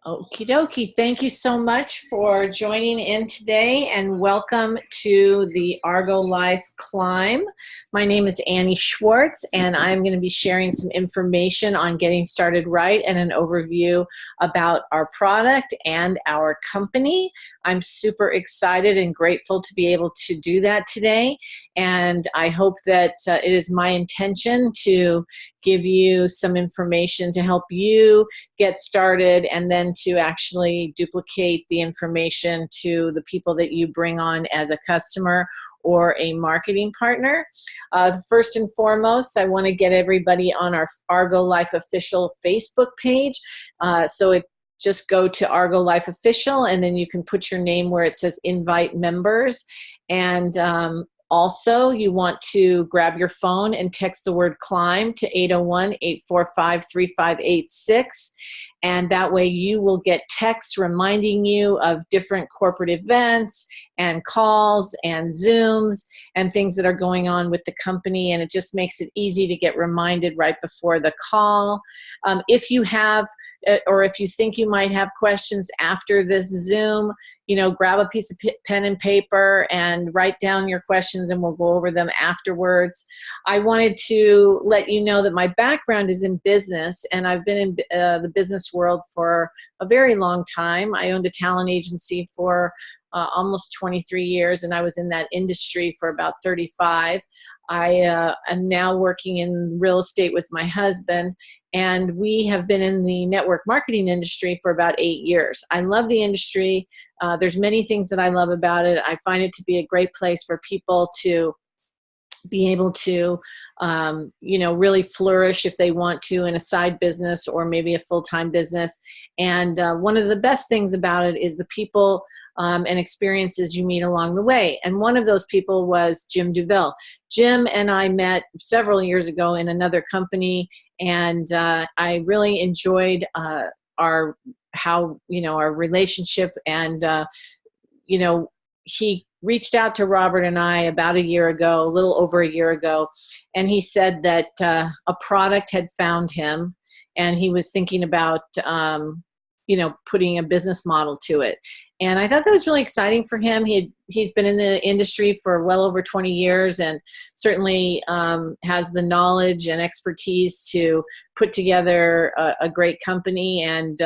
Okie dokie. Thank you so much for joining in today and welcome to the Argo Life Climb. My name is Annie Schwartz and I'm going to be sharing some information on getting started right and an overview about our product and our company. I'm super excited and grateful to be able to do that today, and I hope that it is my intention to give you some information to help you get started and then to actually duplicate the information to the people that you bring on as a customer or a marketing partner. First and foremost, I want to get everybody on our Argo Life Official Facebook page. Just go to Argo Life Official and then you can put your name where it says invite members. And also, you want to grab your phone and text the word climb to 801-845-3586. And that way you will get texts reminding you of different corporate events and calls and Zooms and things that are going on with the company. And it just makes it easy to get reminded right before the call. If you have, or if you think you might have questions after this Zoom, grab a piece of pen and paper and write down your questions and we'll go over them afterwards. I wanted to let you know that my background is in business, and I've been in the business world for a very long time. I owned a talent agency for almost 23 years, and I was in that industry for about 35. I am now working in real estate with my husband, and we have been in the network marketing industry for about 8 years. I love the industry. There's many things that I love about it. I find it to be a great place for people to be able to, really flourish if they want to in a side business or maybe a full-time business. And one of the best things about it is the people and experiences you meet along the way. And one of those people was Jim Duvall. Jim and I met several years ago in another company, and I really enjoyed our relationship. And he reached out to Robert and I about a year ago, a little over a year ago, and he said that a product had found him and he was thinking about, putting a business model to it. And I thought that was really exciting for him. He's been in the industry for well over 20 years and certainly has the knowledge and expertise to put together a great company. And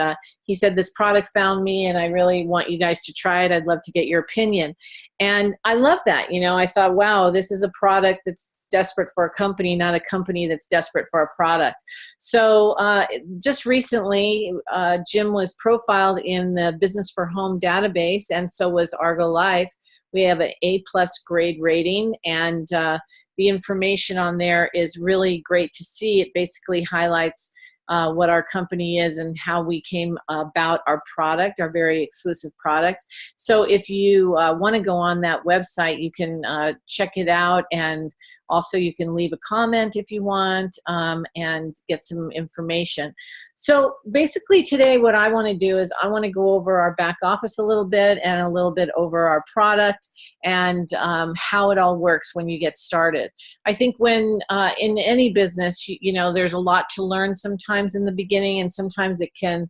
he said, this product found me and I really want you guys to try it. I'd love to get your opinion. And I love that. I thought, wow, this is a product that's desperate for a company, not a company that's desperate for a product. So just recently, Jim was profiled in the Business for Home database, and so was Argo Life. We have an A+ grade rating, and the information on there is really great to see. It basically highlights what our company is and how we came about our product, our very exclusive product. So if you want to go on that website, you can check it out, and also you can leave a comment if you want and get some information. So basically today what I want to do is I want to go over our back office a little bit and a little bit over our product and how it all works when you get started. I think when in any business, there's a lot to learn sometimes in the beginning, and sometimes it can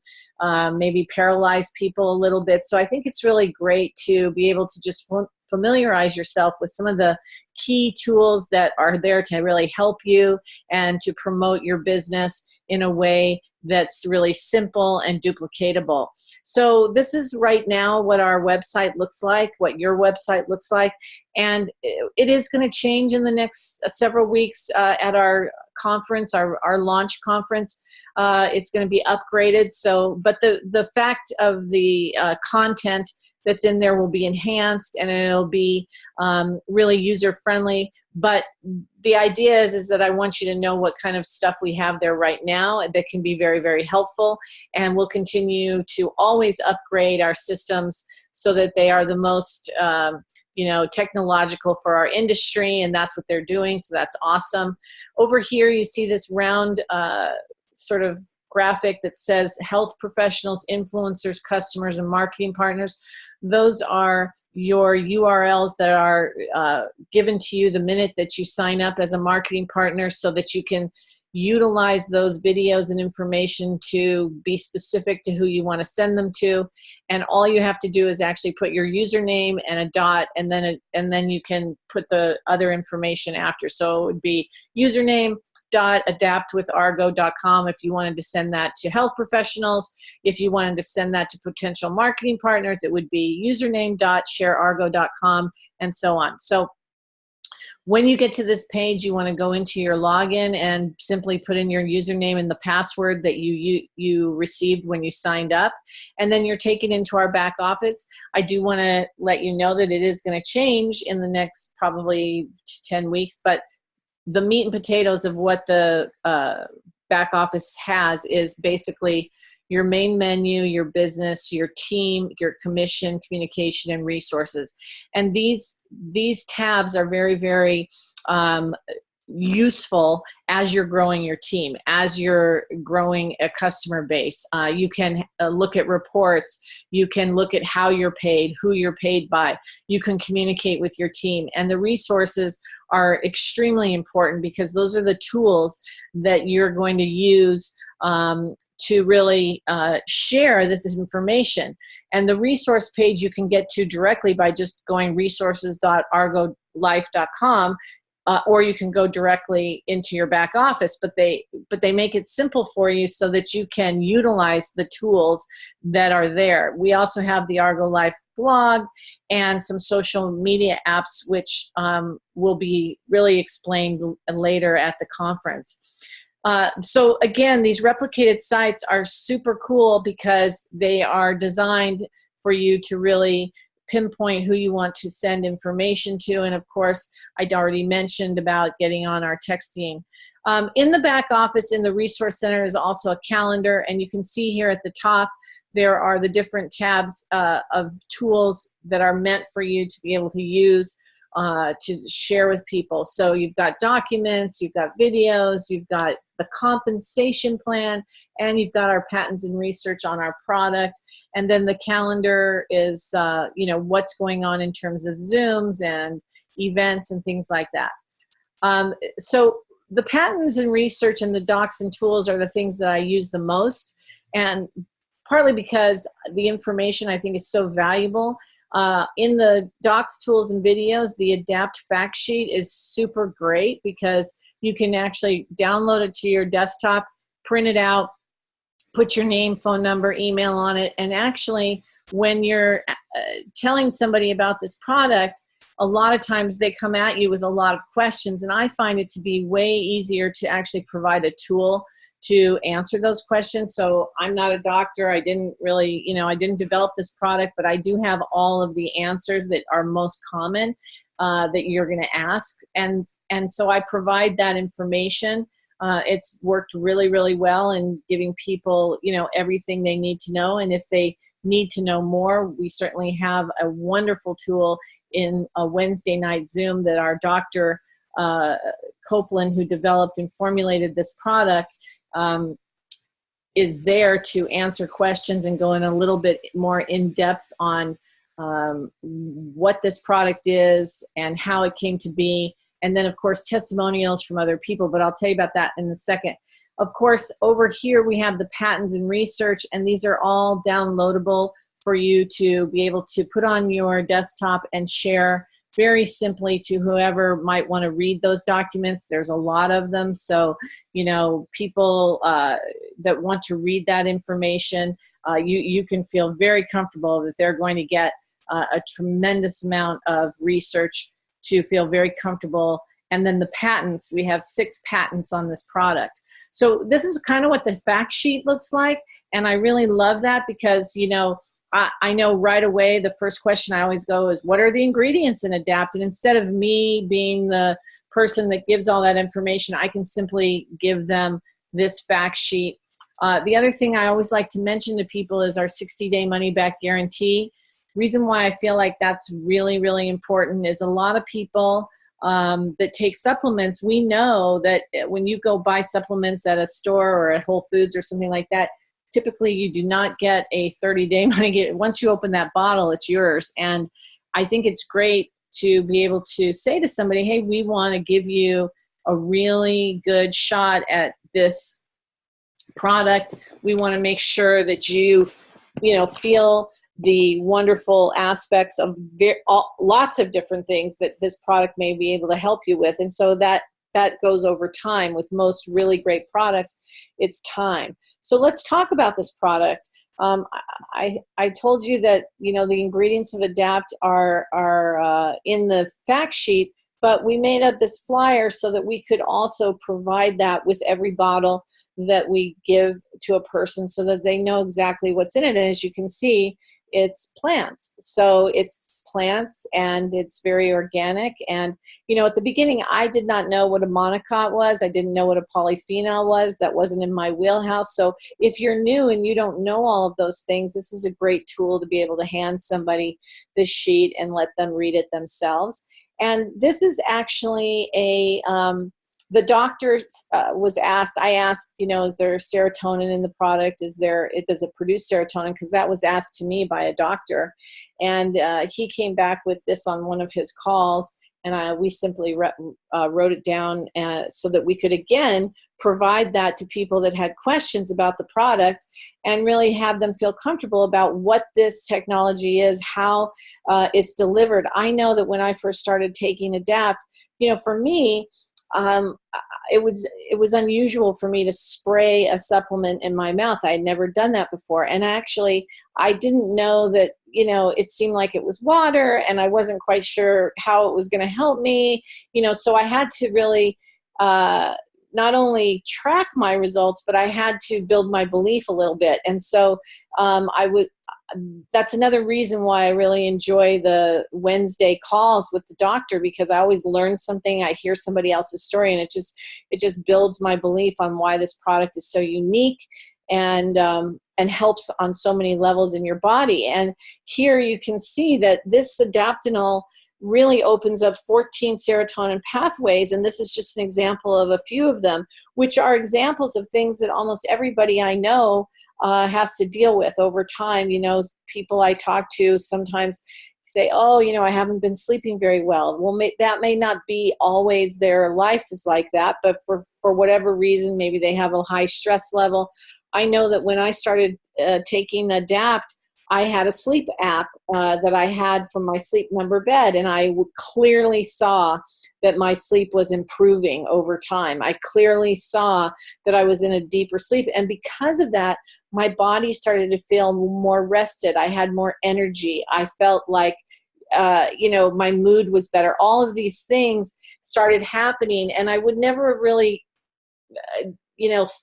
maybe paralyze people a little bit. So I think it's really great to be able to just familiarize yourself with some of the key tools that are there to really help you and to promote your business in a way that's really simple and duplicatable. So this is right now what our website looks like, what your website looks like, and it is going to change in the next several weeks at our conference, our launch conference. It's going to be upgraded. So, but the fact of the content that's in there will be enhanced, and it'll be really user-friendly. But the idea is that I want you to know what kind of stuff we have there right now that can be very, very helpful. And we'll continue to always upgrade our systems so that they are the most technological for our industry, and that's what they're doing. So that's awesome. Over here, you see this round sort of graphic that says health professionals, influencers, customers, and marketing partners. Those are your URLs that are given to you the minute that you sign up as a marketing partner, so that you can utilize those videos and information to be specific to who you want to send them to. And all you have to do is actually put your username and a dot, and then you can put the other information after. So it would be username dot adaptwithargo.com if you wanted to send that to health professionals. If you wanted to send that to potential marketing partners, it would be username dot shareargo.com, and so on. So when you get to this page, you want to go into your login and simply put in your username and the password that you received when you signed up, and then you're taken into our back office. I do want to let you know that it is going to change in the next probably 10 weeks, but the meat and potatoes of what the back office has is basically your main menu, your business, your team, your commission, communication, and resources. And these tabs are very, very useful as you're growing your team, as you're growing a customer base. You can look at reports. You can look at how you're paid, who you're paid by. You can communicate with your team. And the resources are extremely important because those are the tools that you're going to use to really share this information. And the resource page you can get to directly by just going resources.argolife.com, or you can go directly into your back office, but they make it simple for you so that you can utilize the tools that are there. We also have the Arego Life blog and some social media apps, which will be really explained later at the conference. So again, these replicated sites are super cool because they are designed for you to really pinpoint who you want to send information to. And of course, I'd already mentioned about getting on our text team. In the back office, in the Resource Center, is also a calendar. And you can see here at the top, there are the different tabs of tools that are meant for you to be able to use to share with people. So you've got documents, you've got videos, you've got the compensation plan, and you've got our patents and research on our product. And then the calendar is, what's going on in terms of Zooms and events and things like that. So the patents and research and the docs and tools are the things that I use the most, and partly because the information I think is so valuable. In the docs, tools, and videos, the Adapt fact sheet is super great because you can actually download it to your desktop, print it out, put your name, phone number, email on it, and actually when you're telling somebody about this product, a lot of times they come at you with a lot of questions, and I find it to be way easier to actually provide a tool to answer those questions. So I'm not a doctor. I didn't really, I didn't develop this product, but I do have all of the answers that are most common that you're going to ask. And so I provide that information. It's worked really, really well in giving people, everything they need to know. And if they need to know more, we certainly have a wonderful tool in a Wednesday night Zoom that our Dr. Copeland, who developed and formulated this product, is there to answer questions and go in a little bit more in depth on what this product is and how it came to be. And then, of course, testimonials from other people, but I'll tell you about that in a second. Of course, over here we have the patents and research, and these are all downloadable for you to be able to put on your desktop and share very simply to whoever might want to read those documents. There's a lot of them, so people that want to read that information, you can feel very comfortable that they're going to get a tremendous amount of research to feel very comfortable. And then the patents, we have 6 patents on this product. So this is kind of what the fact sheet looks like. And I really love that because, I know right away the first question I always go is, what are the ingredients in Adapt? And instead of me being the person that gives all that information, I can simply give them this fact sheet. The other thing I always like to mention to people is our 60-day money-back guarantee. Reason why I feel like that's really, really important is a lot of people that take supplements, we know that when you go buy supplements at a store or at Whole Foods or something like that, typically you do not get a 30-day money. Once you open that bottle, it's yours. And I think it's great to be able to say to somebody, hey, we want to give you a really good shot at this product. We want to make sure that you feel the wonderful aspects of lots of different things that this product may be able to help you with. And so that goes over time. With most really great products, it's time. So let's talk about this product. I told you that, the ingredients of Adapt are in the fact sheet, but we made up this flyer so that we could also provide that with every bottle that we give to a person so that they know exactly what's in it. And as you can see, it's plants. So it's plants and it's very organic. And, at the beginning, I did not know what a monocot was. I didn't know what a polyphenol was. That wasn't in my wheelhouse. So if you're new and you don't know all of those things, this is a great tool to be able to hand somebody this sheet and let them read it themselves. And this is actually the doctor was asked, I asked, is there serotonin in the product? Does it produce serotonin? Because that was asked to me by a doctor. And he came back with this on one of his calls. And we simply wrote it down so that we could, again, provide that to people that had questions about the product and really have them feel comfortable about what this technology is, how it's delivered. I know that when I first started taking Adapt, for me, it was unusual for me to spray a supplement in my mouth. I had never done that before. And actually, I didn't know that, it seemed like it was water and I wasn't quite sure how it was going to help me, so I had to really not only track my results, but I had to build my belief a little bit. And so that's another reason why I really enjoy the Wednesday calls with the doctor, because I always learn something. I hear somebody else's story and it just builds my belief on why this product is so unique and helps on so many levels in your body. And here you can see that this Adaptinol really opens up 14 serotonin pathways. And this is just an example of a few of them, which are examples of things that almost everybody I know has to deal with over time. People I talk to sometimes say, oh, I haven't been sleeping very well. Well, that may not be always their life is like that, but for whatever reason, maybe they have a high stress level. I know that when I started taking Adapt, I had a sleep app that I had from my Sleep Number bed, and I clearly saw that my sleep was improving over time. I clearly saw that I was in a deeper sleep, and because of that, my body started to feel more rested. I had more energy. I felt like, my mood was better. All of these things started happening, and I would never have really,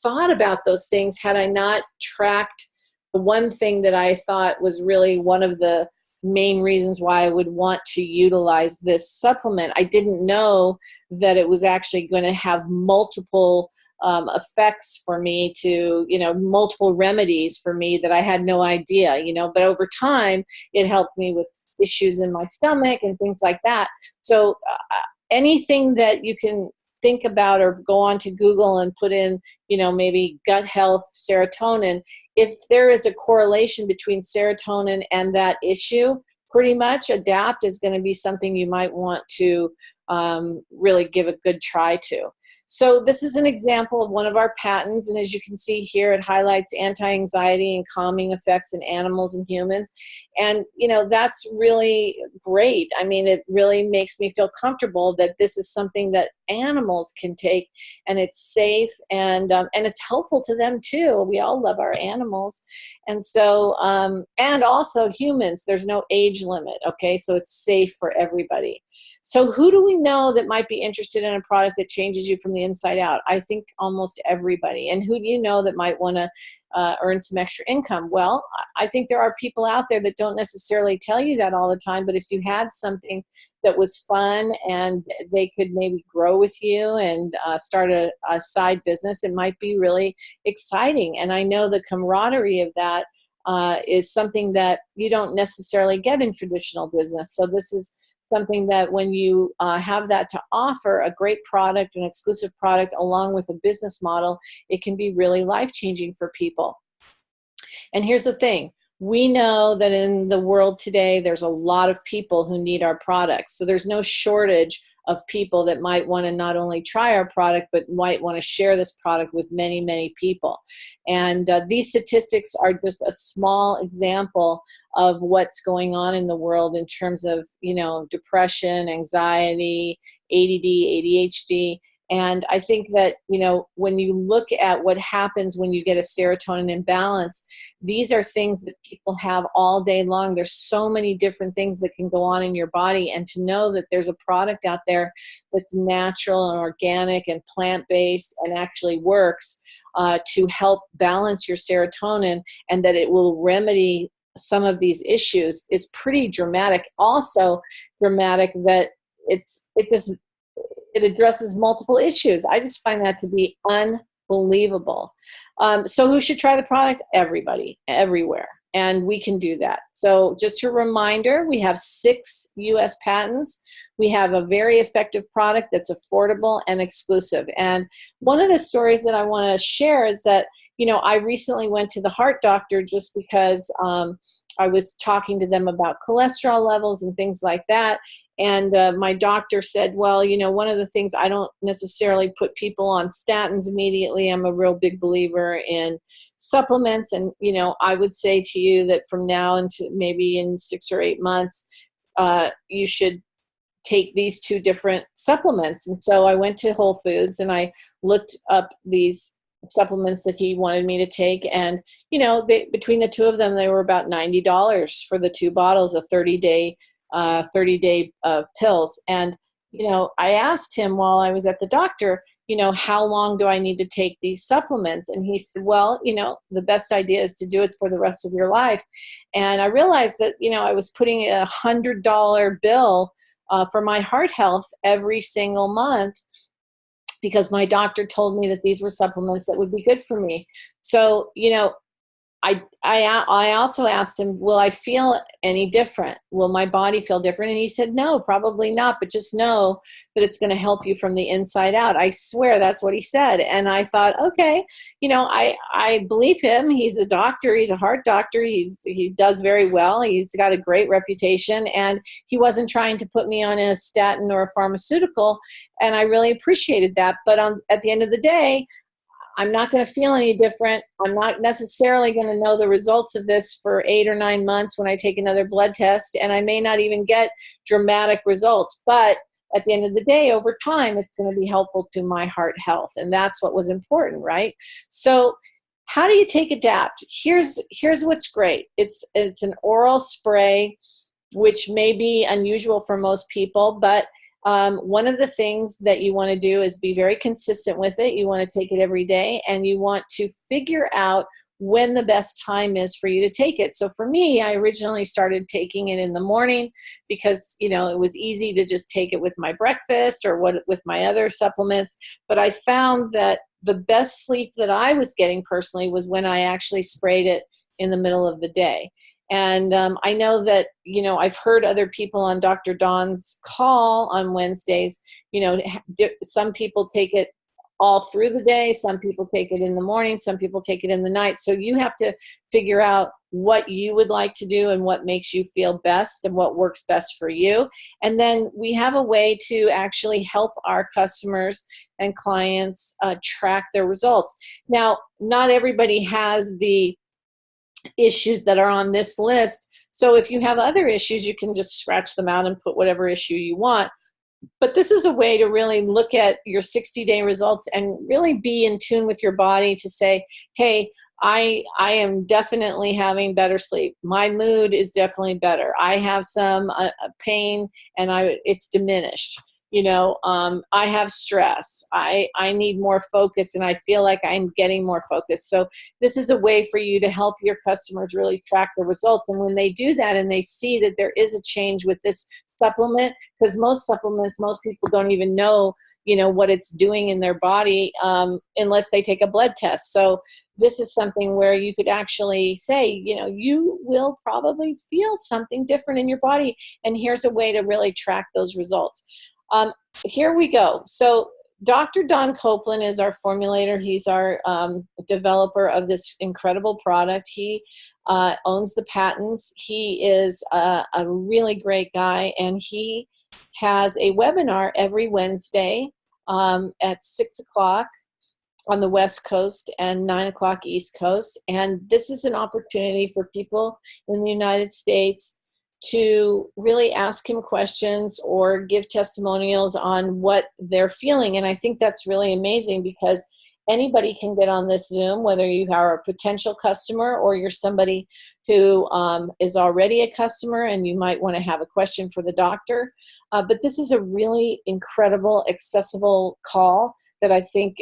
thought about those things had I not tracked the one thing that I thought was really one of the main reasons why I would want to utilize this supplement. I didn't know that it was actually going to have multiple effects for me to, multiple remedies for me that I had no idea, but over time it helped me with issues in my stomach and things like that. So anything that you can think about or go on to Google and put in, maybe gut health, serotonin, if there is a correlation between serotonin and that issue, pretty much Adapt is going to be something you might want to really give a good try to. So this is an example of one of our patents, and as you can see here, it highlights anti-anxiety and calming effects in animals and humans. And, that's really great. I mean, it really makes me feel comfortable that this is something that animals can take, and it's safe, and it's helpful to them too. We all love our animals. And so, and also humans, there's no age limit, okay? So it's safe for everybody. So who do we know that might be interested in a product that changes you from the inside out? I think almost everybody. And who do you know that might want to earn some extra income? Well, I think there are people out there that don't necessarily tell you that all the time, but if you had something that was fun and they could maybe grow with you and start a side business, it might be really exciting. And I know the camaraderie of that is something that you don't necessarily get in traditional business. So this is something that when you have that to offer, a great product, an exclusive product, along with a business model, it can be really life-changing for people. And here's the thing. We know that in the world today, there's a lot of people who need our products. So there's no shortage of people that might want to not only try our product, but might want to share this product with many, many people. And these statistics are just a small example of what's going on in the world in terms of, depression, anxiety, ADD, ADHD. And I think that, when you look at what happens when you get a serotonin imbalance, these are things that people have all day long. There's so many different things that can go on in your body. And to know that there's a product out there that's natural and organic and plant-based and actually works to help balance your serotonin, and that it will remedy some of these issues, is pretty dramatic. Also dramatic that it addresses multiple issues. I just find that to be unbelievable. So who should try the product? Everybody, everywhere. And we can do that. So just a reminder, we have 6 US patents. We have a very effective product that's affordable and exclusive. And one of the stories that I want to share is that, I recently went to the heart doctor just because I was talking to them about cholesterol levels and things like that. And my doctor said, well, one of the things, I don't necessarily put people on statins immediately. I'm a real big believer in supplements. And, I would say to you that from now into maybe in 6 or 8 months, you should take these 2 different supplements. And so I went to Whole Foods and I looked up these supplements that he wanted me to take. And, between the 2 of them, they were about $90 for the 2 bottles of 30-day pills. And, I asked him while I was at the doctor, how long do I need to take these supplements? And he said, well, the best idea is to do it for the rest of your life. And I realized that, I was putting a $100 bill for my heart health every single month, because my doctor told me that these were supplements that would be good for me. So, I also asked him, will I feel any different? Will my body feel different? And he said, no, probably not, but just know that it's going to help you from the inside out. I swear that's what he said. And I thought, okay, I believe him. He's a doctor. He's a heart doctor. He does very well. He's got a great reputation, and he wasn't trying to put me on a statin or a pharmaceutical. And I really appreciated that. But at the end of the day, I'm not going to feel any different. I'm not necessarily going to know the results of this for 8 or 9 months when I take another blood test, and I may not even get dramatic results. But at the end of the day, over time, it's going to be helpful to my heart health, and that's what was important, right? So how do you take Adapt? Here's what's great. It's an oral spray, which may be unusual for most people, but one of the things that you want to do is be very consistent with it. You want to take it every day, and you want to figure out when the best time is for you to take it. So for me, I originally started taking it in the morning because, it was easy to just take it with my breakfast or with my other supplements. But I found that the best sleep that I was getting personally was when I actually sprayed it in the middle of the day. And I know that, I've heard other people on Dr. Dawn's call on Wednesdays, some people take it all through the day. Some people take it in the morning. Some people take it in the night. So you have to figure out what you would like to do and what makes you feel best and what works best for you. And then we have a way to actually help our customers and clients track their results. Now, not everybody has the issues that are on this list. So if you have other issues, you can just scratch them out and put whatever issue you want. But this is a way to really look at your 60-day results and really be in tune with your body to say, hey, I am definitely having better sleep. My mood is definitely better. I have some pain and it's diminished. I have stress. I need more focus, and I feel like I'm getting more focus. So this is a way for you to help your customers really track the results. And when they do that and they see that there is a change with this supplement, because most supplements, most people don't even know, what it's doing in their body unless they take a blood test. So this is something where you could actually say, you will probably feel something different in your body. And here's a way to really track those results. Here we go. So Dr. Don Copeland is our formulator. He's our developer of this incredible product. He owns the patents. He is a really great guy, and he has a webinar every Wednesday at 6 o'clock on the West Coast and 9 o'clock East Coast. And this is an opportunity for people in the United States to really ask him questions or give testimonials on what they're feeling. And I think that's really amazing because anybody can get on this Zoom, whether you are a potential customer or you're somebody who is already a customer and you might want to have a question for the doctor. But this is a really incredible, accessible call that I think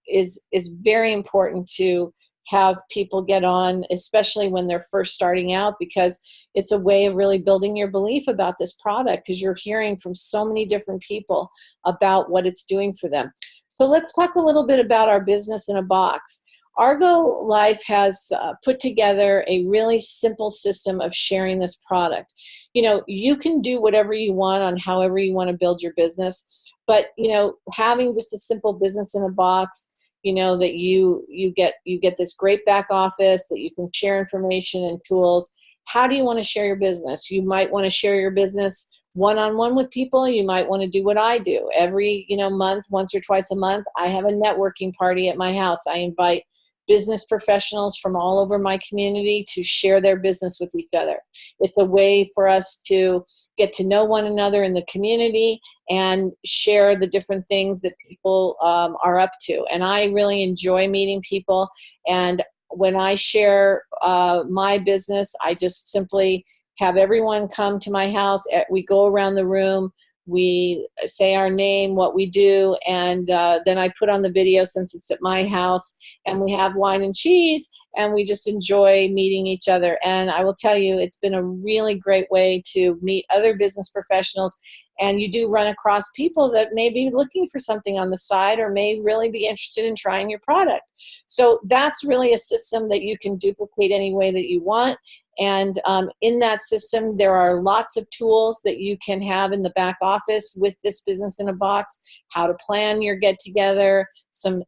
is very important to have people get on, especially when they're first starting out, because it's a way of really building your belief about this product because you're hearing from so many different people about what it's doing for them. So let's talk a little bit about our business in a box. Arego Life has put together a really simple system of sharing this product. You know, you can do whatever you want on however you want to build your business, but, you know, having just a simple business in a box, you know, that you get this great back office that you can share information and tools. How do you want to share your business? You might want to share your business one-on-one with people. You might want to do what I do every, you know, month, once or twice a month. I have a networking party at my house. I invite business professionals from all over my community to share their business with each other. It's a way for us to get to know one another in the community and share the different things that people are up to. And I really enjoy meeting people. And when I share my business, I just simply have everyone come to my house. We go around the room. We say our name, what we do, and then I put on the video since it's at my house, and we have wine and cheese, and we just enjoy meeting each other. And I will tell you, it's been a really great way to meet other business professionals, and you do run across people that may be looking for something on the side or may really be interested in trying your product. So that's really a system that you can duplicate any way that you want. And in that system, there are lots of tools that you can have in the back office with this business in a box, how to plan your get-together, some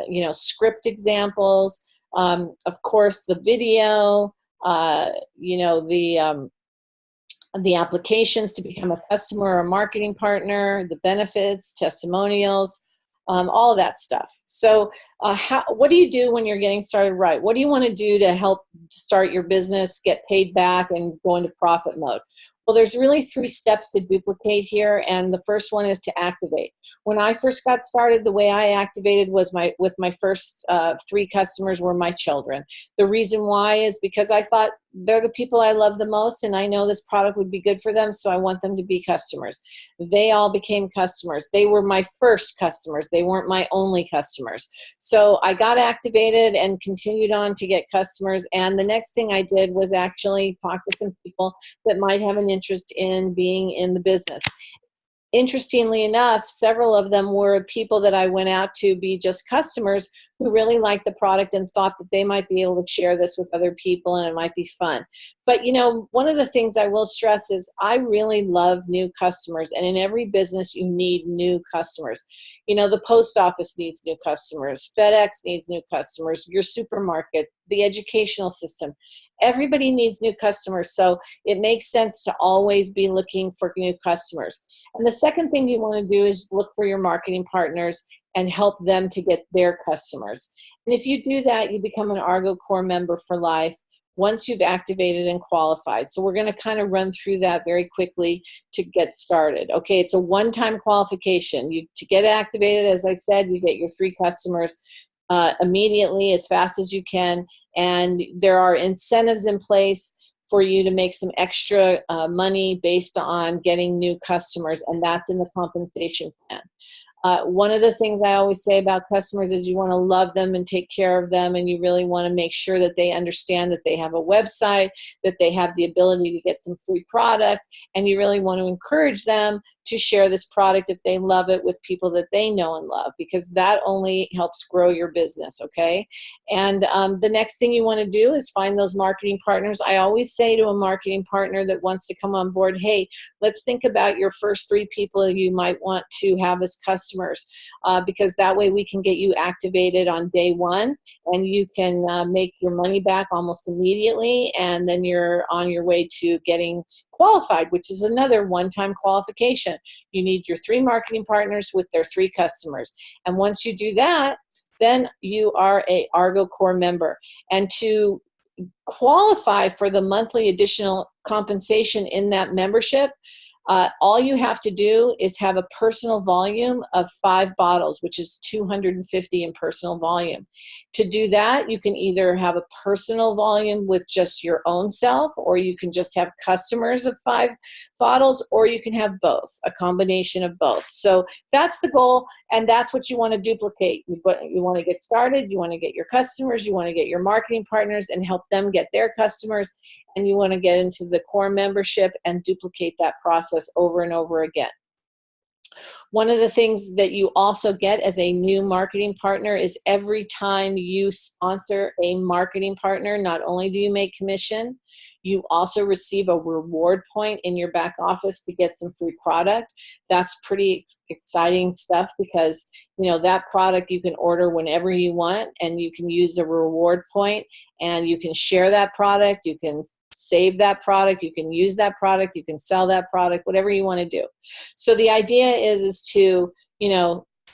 you know, script examples, of course, the video, you know, the applications to become a customer or a marketing partner, the benefits, testimonials, all of that stuff. So what do you do when you're getting started right? What do you want to do to help start your business, get paid back, and go into profit mode? Well, there's really 3 steps to duplicate here, and the first one is to activate. When I first got started, the way I activated was with my first 3 customers were my children. The reason why is because I thought they're the people I love the most, and I know this product would be good for them, so I want them to be customers. They all became customers. They were my first customers. They weren't my only customers. So I got activated and continued on to get customers, and the next thing I did was actually talk to some people that might have an interest in being in the business. Interestingly enough, several of them were people that I went out to be just customers who really liked the product and thought that they might be able to share this with other people and it might be fun. But, you know, one of the things I will stress is I really love new customers, and in every business you need new customers. You know, the post office needs new customers, FedEx needs new customers, your supermarket, the educational system. Everybody needs new customers, so it makes sense to always be looking for new customers. And the second thing you want to do is look for your marketing partners and help them to get their customers. And if you do that, you become an Arego Core member for life once you've activated and qualified. So we're going to kind of run through that very quickly to get started. Okay, it's a one-time qualification. To get activated, as I said, you get your 3 customers immediately, as fast as you can. And there are incentives in place for you to make some extra money based on getting new customers, and that's in the compensation plan. One of the things I always say about customers is you want to love them and take care of them, and you really want to make sure that they understand that they have a website, that they have the ability to get some free product, and you really want to encourage them to share this product if they love it with people that they know and love, because that only helps grow your business, okay? And the next thing you want to do is find those marketing partners. I always say to a marketing partner that wants to come on board, hey, let's think about your first 3 people you might want to have as customers, because that way we can get you activated on day 1, and you can make your money back almost immediately, and then you're on your way to getting qualified, which is another one-time qualification. You need your 3 marketing partners with their 3 customers. And once you do that, then you are a Arego Core member. And to qualify for the monthly additional compensation in that membership, all you have to do is have a personal volume of 5 bottles, which is 250 in personal volume. To do that, you can either have a personal volume with just your own self, or you can just have customers of 5 bottles, or you can have both, a combination of both. So that's the goal, and that's what you want to duplicate. You want to get started, you want to get your customers, you want to get your marketing partners and help them get their customers, and you want to get into the core membership and duplicate that process over and over again. One of the things that you also get as a new marketing partner is every time you sponsor a marketing partner, not only do you make commission, you also receive a reward point in your back office to get some free product. That's pretty exciting stuff, because that product you can order whenever you want, and you can use a reward point, and you can share that product, you can save that product, you can use that product, you can sell that product, whatever you want to do. So the idea is to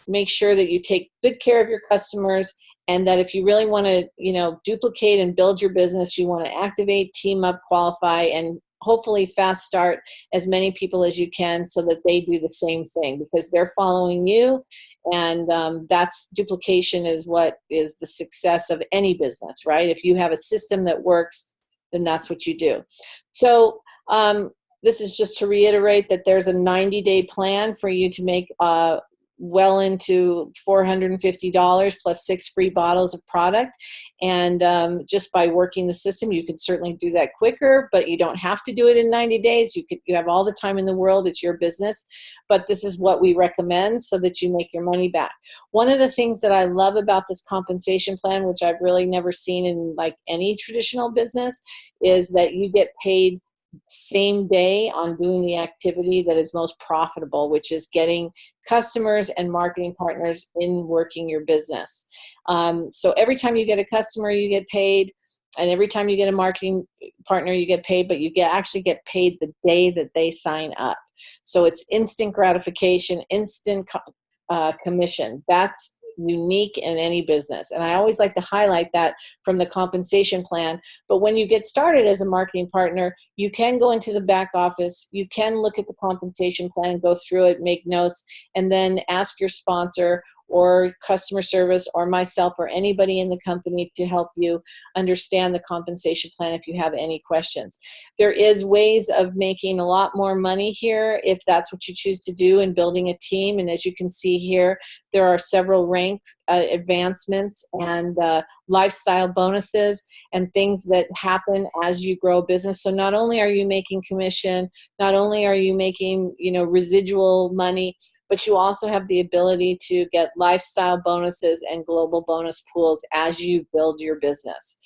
make sure that you take good care of your customers, and that if you really want to duplicate and build your business, you want to activate, team up, qualify, and hopefully fast start as many people as you can so that they do the same thing, because they're following you. And that's duplication is what is the success of any business, right? If you have a system that works, then that's what you do. So this is just to reiterate that there's a 90-day plan for you to make well into $450 plus 6 free bottles of product. And just by working the system, you can certainly do that quicker, but you don't have to do it in 90 days. You have all the time in the world. It's your business. But this is what we recommend so that you make your money back. One of the things that I love about this compensation plan, which I've really never seen in like any traditional business, is that you get paid same day on doing the activity that is most profitable, which is getting customers and marketing partners in working your business. So every time you get a customer, you get paid, and every time you get a marketing partner, you get paid, but you actually get paid the day that they sign up. So it's instant gratification, instant commission. That's unique in any business. And I always like to highlight that from the compensation plan. But when you get started as a marketing partner, you can go into the back office, you can look at the compensation plan, go through it, make notes, and then ask your sponsor or customer service or myself or anybody in the company to help you understand the compensation plan if you have any questions. There is ways of making a lot more money here if that's what you choose to do in building a team. And as you can see here, there are several rank advancements and lifestyle bonuses and things that happen as you grow a business. So not only are you making commission, not only are you making residual money, but you also have the ability to get lifestyle bonuses and global bonus pools as you build your business.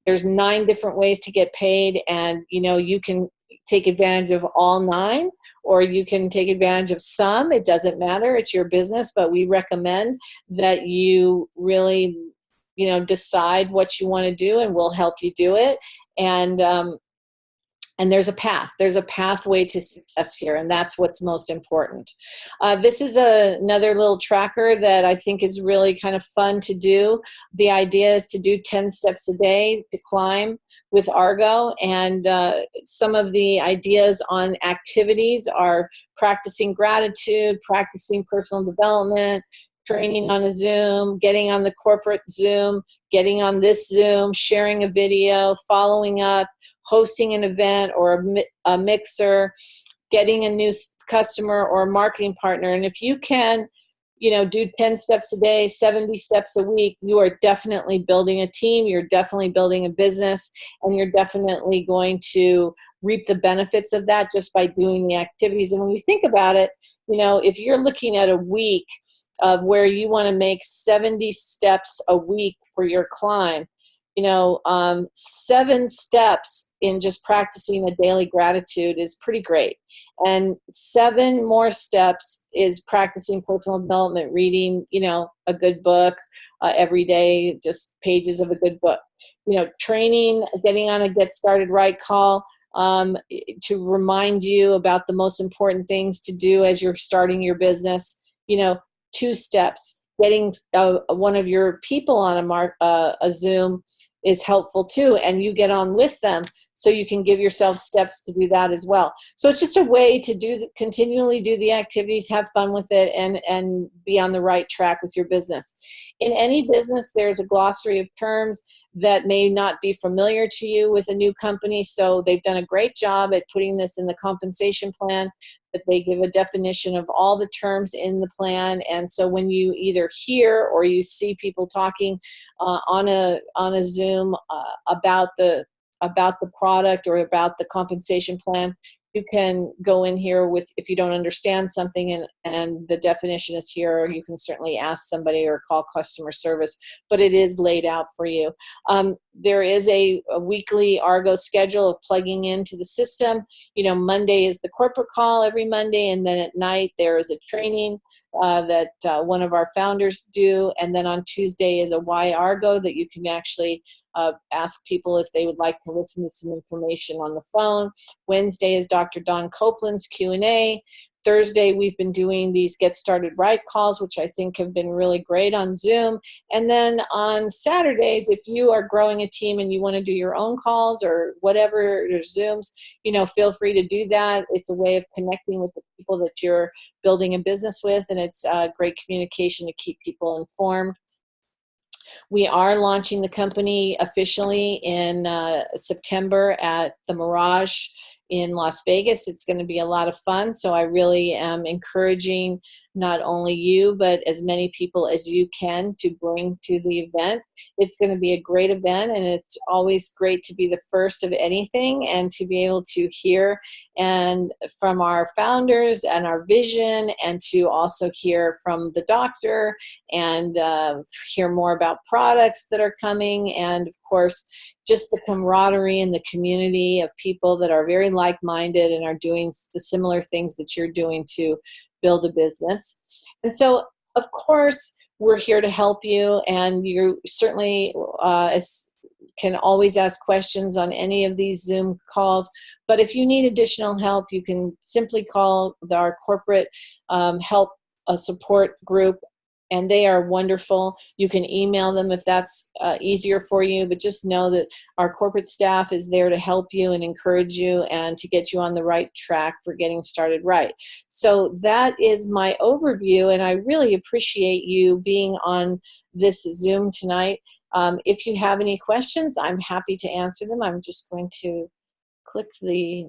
There's 9 different ways to get paid, and you can take advantage of all 9, or you can take advantage of some. It doesn't matter. It's your business, but we recommend that you really decide what you want to do, and we'll help you do it. And there's a path. There's a pathway to success here, and that's what's most important. This is another little tracker that I think is really kind of fun to do. The idea is to do 10 steps a day to climb with Arego, and some of the ideas on activities are practicing gratitude, practicing personal development, training on a Zoom, getting on the corporate Zoom, getting on this Zoom, sharing a video, following up, hosting an event or a mixer, getting a new customer or a marketing partner. And if you can, do 10 steps a day, 70 steps a week, you are definitely building a team, you're definitely building a business, and you're definitely going to reap the benefits of that just by doing the activities. And when you think about it, if you're looking at a week of where you want to make 70 steps a week for your climb, 7 steps in just practicing a daily gratitude is pretty great. And 7 more steps is practicing personal development, reading, a good book every day, just pages of a good book. Training, getting on a Get Started Right call, to remind you about the most important things to do as you're starting your business. 2 steps. Getting one of your people on a Zoom is helpful too, and you get on with them, so you can give yourself steps to do that as well. So it's just a way to continually do the activities, have fun with it, and be on the right track with your business. In any business, there's a glossary of terms that may not be familiar to you with a new company, so they've done a great job at putting this in the compensation plan, that they give a definition of all the terms in the plan. And so when you either hear or you see people talking on a Zoom about the product or about the compensation plan, you can go in here with, if you don't understand something and the definition is here, you can certainly ask somebody or call customer service, but it is laid out for you. There is a weekly Argo schedule of plugging into the system. Monday is the corporate call every Monday, and then at night there is a training that one of our founders do, and then on Tuesday is a Why Argo that you can actually ask people if they would like to listen to some information on the phone. Wednesday is Dr. Don Copeland's Q&A. Thursday, we've been doing these Get Started Right calls, which I think have been really great on Zoom. And then on Saturdays, if you are growing a team and you want to do your own calls or whatever, or Zooms, feel free to do that. It's a way of connecting with the people that you're building a business with, and it's great communication to keep people informed. We are launching the company officially in September at the Mirage in Las Vegas. It's going to be a lot of fun, so I really am encouraging not only you, but as many people as you can to bring to the event. It's going to be a great event, and it's always great to be the first of anything and to be able to hear and from our founders and our vision, and to also hear from the doctor and hear more about products that are coming, and of course just the camaraderie and the community of people that are very like-minded and are doing the similar things that you're doing to build a business. And so, of course, we're here to help you, and you certainly can always ask questions on any of these Zoom calls. But if you need additional help, you can simply call our corporate help support group, and they are wonderful. You can email them if that's easier for you, but just know that our corporate staff is there to help you and encourage you and to get you on the right track for getting started right. So that is my overview, and I really appreciate you being on this Zoom tonight. If you have any questions, I'm happy to answer them. I'm just going to click the